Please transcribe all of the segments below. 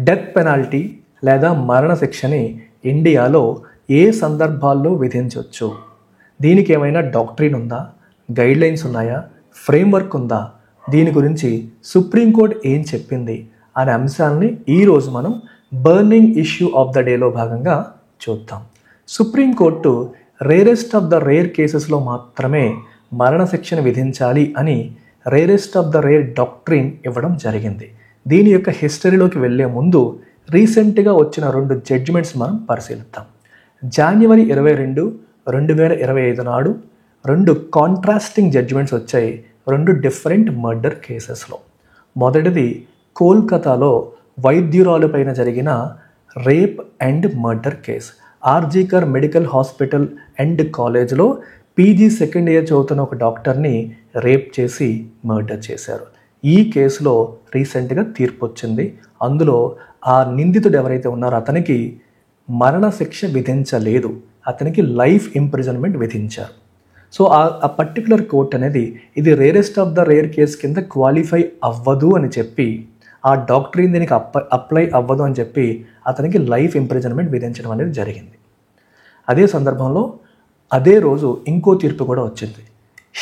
Death penalty లేదా మరణశిక్షని ఇండియాలో ఏ సందర్భాల్లో విధించవచ్చు? దీనికి ఏమైనా డాక్ట్రిన్ ఉందా, గైడ్లైన్స్ ఉన్నాయా, ఫ్రేమ్వర్క్ ఉందా, దీని గురించి సుప్రీంకోర్టు ఏం చెప్పింది అనే అంశాలని ఈరోజు మనం బర్నింగ్ ఇష్యూ ఆఫ్ ద డేలో భాగంగా చూద్దాం. Supreme court rarest of the rare కేసెస్లో మాత్రమే మరణశిక్షను విధించాలి అని rarest of the rare doctrine ఇవ్వడం జరిగింది. దీని యొక్క హిస్టరీలోకి వెళ్ళే ముందు రీసెంట్గా వచ్చిన 2 జడ్జిమెంట్స్ మనం పరిశీలిద్దాం. జనవరి 22, 2025 నాడు 2 కాంట్రాస్టింగ్ జడ్జిమెంట్స్ వచ్చాయి 2 డిఫరెంట్ మర్డర్ కేసెస్లో. మొదటిది కోల్కతాలో వైద్యురాలు పైన జరిగిన rape and murder case. RG Kar medical hospital and కాలేజ్లో పీజీ సెకండ్ ఇయర్ చదువుతున్న ఒక డాక్టర్ని రేప్ చేసి మర్డర్ చేశారు. ఈ కేసులో రీసెంట్గా తీర్పు వచ్చింది. అందులో ఆ నిందితుడు ఎవరైతే ఉన్నారో అతనికి మరణశిక్ష విధించలేదు, అతనికి లైఫ్ ఇంప్రిజన్మెంట్ విధించారు. సో ఆ పర్టికులర్ కోర్ట్ అనేది ఇది rarest of the rare case కింద క్వాలిఫై అవ్వదు అని చెప్పి, ఆ డాక్టరీన్ దీనికి అప్లై అవ్వదు అని చెప్పి అతనికి లైఫ్ ఇంప్రిజన్మెంట్ విధించడం అనేది జరిగింది. అదే సందర్భంలో అదే రోజు ఇంకో తీర్పు కూడా వచ్చింది.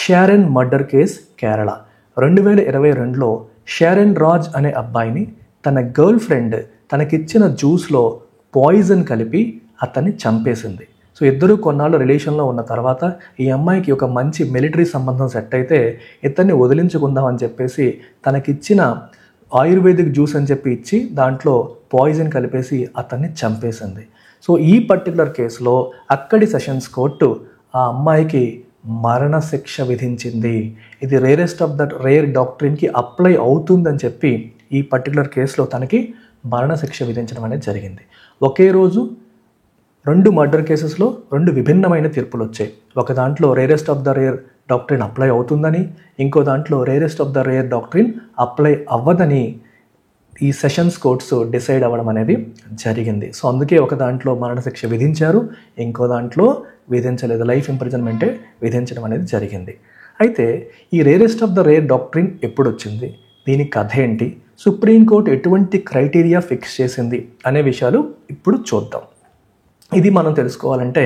షారెన్ మర్డర్ కేస్ కేరళ 2022లో షారెన్ రాజ్ అనే అబ్బాయిని తన గర్ల్ ఫ్రెండ్ తనకిచ్చిన జ్యూస్లో పాయిజన్ కలిపి అతన్ని చంపేసింది. సో ఇద్దరు కొన్నాళ్ళు రిలేషన్లో ఉన్న తర్వాత ఈ అమ్మాయికి ఒక మంచి మిలిటరీ సంబంధం సెట్ అయితే ఇతన్ని వదిలించుకుందాం అని చెప్పేసి తనకిచ్చిన ఆయుర్వేదిక్ జ్యూస్ అని చెప్పి ఇచ్చి దాంట్లో పాయిజన్ కలిపేసి అతన్ని చంపేసింది. సో ఈ పర్టికులర్ కేసులో అక్కడి సెషన్స్ కోర్టు ఆ అమ్మాయికి మరణశిక్ష విధించింది. ఇది రేరెస్ట్ ఆఫ్ ద రేర్ డాక్ట్రిన్కి అప్లై అవుతుందని చెప్పి ఈ పర్టికులర్ కేసులో తనకి మరణశిక్ష విధించడం అనేది జరిగింది. ఒకే రోజు 2 మర్డర్ కేసెస్లో 2 విభిన్నమైన తీర్పులు వచ్చాయి. ఒక దాంట్లో rarest of the rare doctrine apply అవుతుందని, ఇంకో దాంట్లో rarest of the rare doctrine apply అవ్వదని ఈ సెషన్స్ కోర్ట్స్ డిసైడ్ అవ్వడం అనేది జరిగింది. సో అందుకే ఒక దాంట్లో మరణశిక్ష విధించారు, ఇంకో దాంట్లో విధించలేదు, లైఫ్ ఇంప్రిజన్మెంటే విధించడం అనేది జరిగింది. అయితే ఈ rarest of the rare doctrine ఎప్పుడు వచ్చింది, దీని కథ ఏంటి, సుప్రీంకోర్టు ఎటువంటి క్రైటీరియా ఫిక్స్ చేసింది అనే విషయాలు ఇప్పుడు చూద్దాం. ఇది మనం తెలుసుకోవాలంటే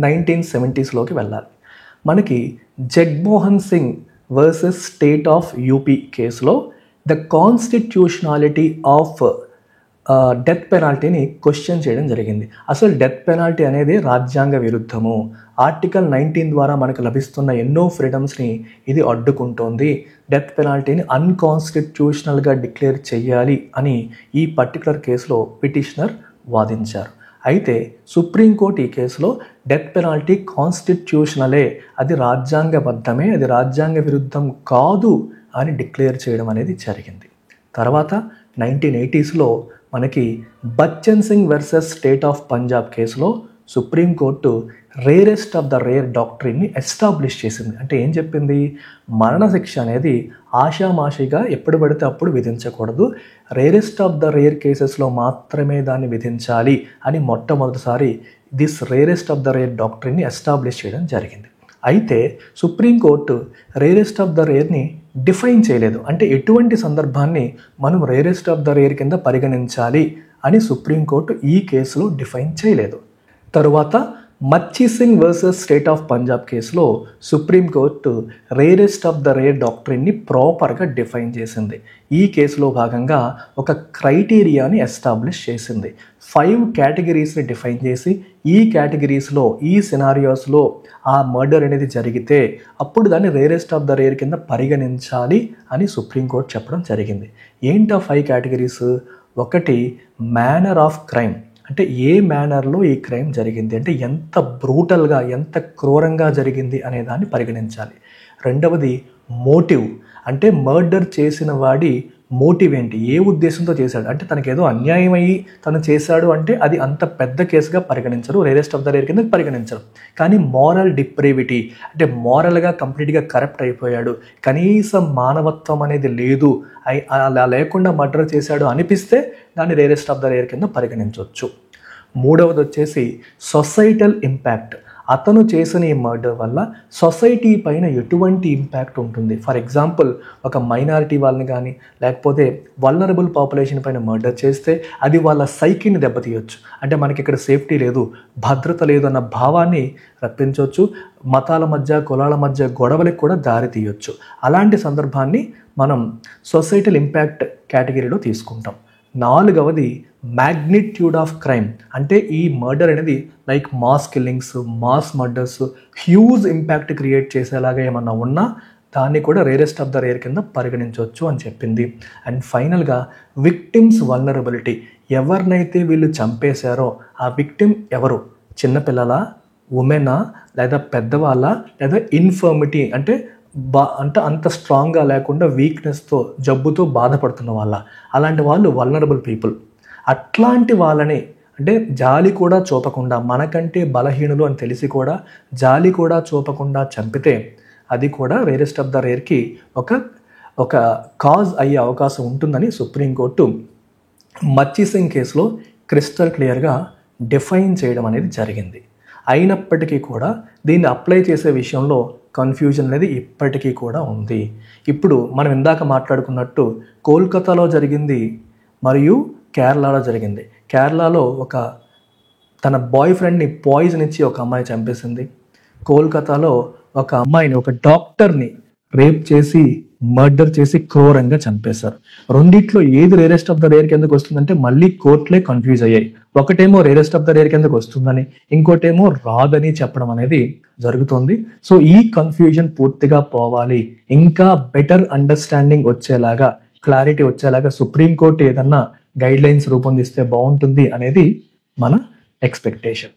1970స్లోకి వెళ్ళాలి. మనకి Jagmohan Singh versus state of UP కేసులో ద కాన్స్టిట్యూషనాలిటీ ఆఫ్ డెత్ పెనాల్టీని క్వశ్చన్ చేయడం జరిగింది. అసలు డెత్ పెనాల్టీ అనేది రాజ్యాంగ విరుద్ధము, ఆర్టికల్ 19 ద్వారా మనకు లభిస్తున్న ఎన్నో ఫ్రీడమ్స్ని ఇది అడ్డుకుంటోంది, డెత్ పెనాల్టీని అన్కాన్స్టిట్యూషనల్గా డిక్లేర్ చేయాలి అని ఈ పర్టికులర్ కేసులో పిటిషనర్ వాదించారు. అయితే సుప్రీంకోర్టు ఈ కేసులో డెత్ పెనాల్టీ కాన్స్టిట్యూషనలే, అది రాజ్యాంగబద్ధమే, అది రాజ్యాంగ విరుద్ధం కాదు అని డిక్లేర్ చేయడం అనేది జరిగింది. తర్వాత 1980స్లో మనకి Bachan Singh versus state of Punjab కేసులో supreme court rarest of the rare డాక్ట్రిన్ని ఎస్టాబ్లిష్ చేసింది. అంటే ఏం చెప్పింది, మరణశిక్ష అనేది ఆషామాషిగా ఎప్పుడు పడితే అప్పుడు విధించకూడదు, రేరెస్ట్ ఆఫ్ ద రేర్ కేసెస్లో మాత్రమే దాన్ని విధించాలి అని మొట్టమొదటిసారి this rarest of the rare డాక్ట్రిన్ని ఎస్టాబ్లిష్ చేయడం జరిగింది. అయితే సుప్రీంకోర్టు రేరెస్ట్ ఆఫ్ ద రేర్ని డిఫైన్ చేయలేదు. అంటే ఎటువంటి సందర్భాన్ని మనం రేరెస్ట్ ఆఫ్ ద రేర్ కింద పరిగణించాలి అని సుప్రీంకోర్టు ఈ కేసులో డిఫైన్ చేయలేదు. తరువాత Machhi Singh versus state of Punjab కేసులో supreme court rarest of the rare డాక్ట్రిన్ని ప్రాపర్గా డిఫైన్ చేసింది. ఈ కేసులో భాగంగా ఒక క్రైటీరియాని ఎస్టాబ్లిష్ చేసింది. 5 కేటగిరీస్ని డిఫైన్ చేసి ఈ కేటగిరీస్లో ఈ సినారియోస్లో ఆ మర్డర్ అనేది జరిగితే అప్పుడు దాన్ని రేరెస్ట్ ఆఫ్ ద రేర్ కింద పరిగణించాలి అని సుప్రీంకోర్టు చెప్పడం జరిగింది. ఏంటా 5 కేటగిరీస్? ఒకటి మేనర్ ఆఫ్ క్రైమ్, అంటే ఏ మేనర్లో ఈ క్రైమ్ జరిగింది, అంటే ఎంత బ్రూటల్గా ఎంత క్రూరంగా జరిగింది అనే దాన్ని పరిగణించాలి. రెండవది మోటివ్, అంటే మర్డర్ చేసిన వాడి మోటివ్ ఏంటి, ఏ ఉద్దేశంతో చేశాడు, అంటే తనకేదో అన్యాయం అయ్యి తను చేశాడు అంటే అది అంత పెద్ద కేసుగా పరిగణించరు, రేరెస్ట్ ఆఫ్ ద రేర్ కింద పరిగణించరు. కానీ మోరల్ డిప్రేవిటీ, అంటే మోరల్గా కంప్లీట్గా కరప్ట్ అయిపోయాడు, కనీసం మానవత్వం అనేది లేదు, అలా లేకుండా మర్డర్ చేశాడు అనిపిస్తే దాన్ని రేరెస్ట్ ఆఫ్ ద రేర్ కింద పరిగణించవచ్చు. మూడవది వచ్చేసి సొసైటల్ ఇంపాక్ట్, అతను చేసిన ఈ మర్డర్ వల్ల సొసైటీ పైన ఎటువంటి ఇంపాక్ట్ ఉంటుంది. ఫర్ ఎగ్జాంపుల్, ఒక మైనారిటీ వాళ్ళని కానీ లేకపోతే వల్నరబుల్ పాపులేషన్ పైన మర్డర్ చేస్తే అది వాళ్ళ సైకిని దెబ్బతీయొచ్చు. అంటే మనకి ఇక్కడ సేఫ్టీ లేదు, భద్రత లేదు అన్న భావాన్ని రప్పించవచ్చు. మతాల మధ్య, కులాల మధ్య గొడవలకు కూడా దారి తీయొచ్చు. అలాంటి సందర్భాన్ని మనం సొసైటల్ ఇంపాక్ట్ కేటగిరీలో తీసుకుంటాం. 4వది మ్యాగ్నిట్యూడ్ ఆఫ్ క్రైమ్. అంటే ఈ మర్డర్ అనేది like mass killings, mass murders, huge impact create చేసేలాగా ఏమన్నా ఉన్నా దాన్ని కూడా రేరెస్ట్ ఆఫ్ ద రేర్ కింద పరిగణించవచ్చు అని చెప్పింది. అండ్ ఫైనల్గా విక్టిమ్స్ వల్నరబిలిటీ. ఎవరినైతే వీళ్ళు చంపేశారో ఆ విక్టిమ్ ఎవరు? చిన్నపిల్లల, ఉమెనా, లేదా పెద్దవాళ్ళ, లేదా ఇన్ఫర్మిటీ అంటే అంత స్ట్రాంగ్గా లేకుండా వీక్నెస్తో, జబ్బుతో బాధపడుతున్న వాళ్ళ, అలాంటి వాళ్ళు వల్నరబుల్ పీపుల్. అట్లాంటి వాళ్ళని అంటే జాలి కూడా చూపకుండా, మనకంటే బలహీనులు అని తెలిసి కూడా జాలి కూడా చూపకుండా చంపితే అది కూడా రేరెస్ట్ ఆఫ్ ద రేర్కి ఒక కాజ్ అయ్యే అవకాశం ఉంటుందని సుప్రీంకోర్టు మచ్చి సింగ్ కేసులో క్రిస్టల్ క్లియర్గా డిఫైన్ చేయడం అనేది జరిగింది. అయినప్పటికీ కూడా దీన్ని అప్లై చేసే విషయంలో కన్ఫ్యూజన్ అనేది ఇప్పటికీ కూడా ఉంది. ఇప్పుడు మనం ఇందాక మాట్లాడుకున్నట్టు కోల్కతాలో జరిగింది మరియు కేరళలో జరిగింది. కేరళలో తన బాయ్ ఫ్రెండ్ని పాయిజన్ ఇచ్చి ఒక అమ్మాయి చంపేసింది. కోల్కతాలో ఒక అమ్మాయిని, ఒక డాక్టర్ని రేప్ చేసి, మర్డర్ చేసి క్రూరంగా చంపేశారు. రెండిట్లో ఏది రేరెస్ట్ ఆఫ్ ద రేర్ కిందకు వస్తుందంటే మళ్ళీ కోర్టులే కన్ఫ్యూజ్ అయ్యాయి. ఒకటేమో రేరెస్ట్ ఆఫ్ ద రేర్ కిందకు వస్తుందని, ఇంకోటేమో రాదని చెప్పడం అనేది జరుగుతుంది. సో ఈ కన్ఫ్యూజన్ పూర్తిగా పోవాలి, ఇంకా బెటర్ అండర్స్టాండింగ్ వచ్చేలాగా, క్లారిటీ వచ్చేలాగా సుప్రీంకోర్టు ఏదన్నా గైడ్ లైన్స్ రూపొందిస్తే బాగుంటుంది అనేది మన ఎక్స్పెక్టేషన్.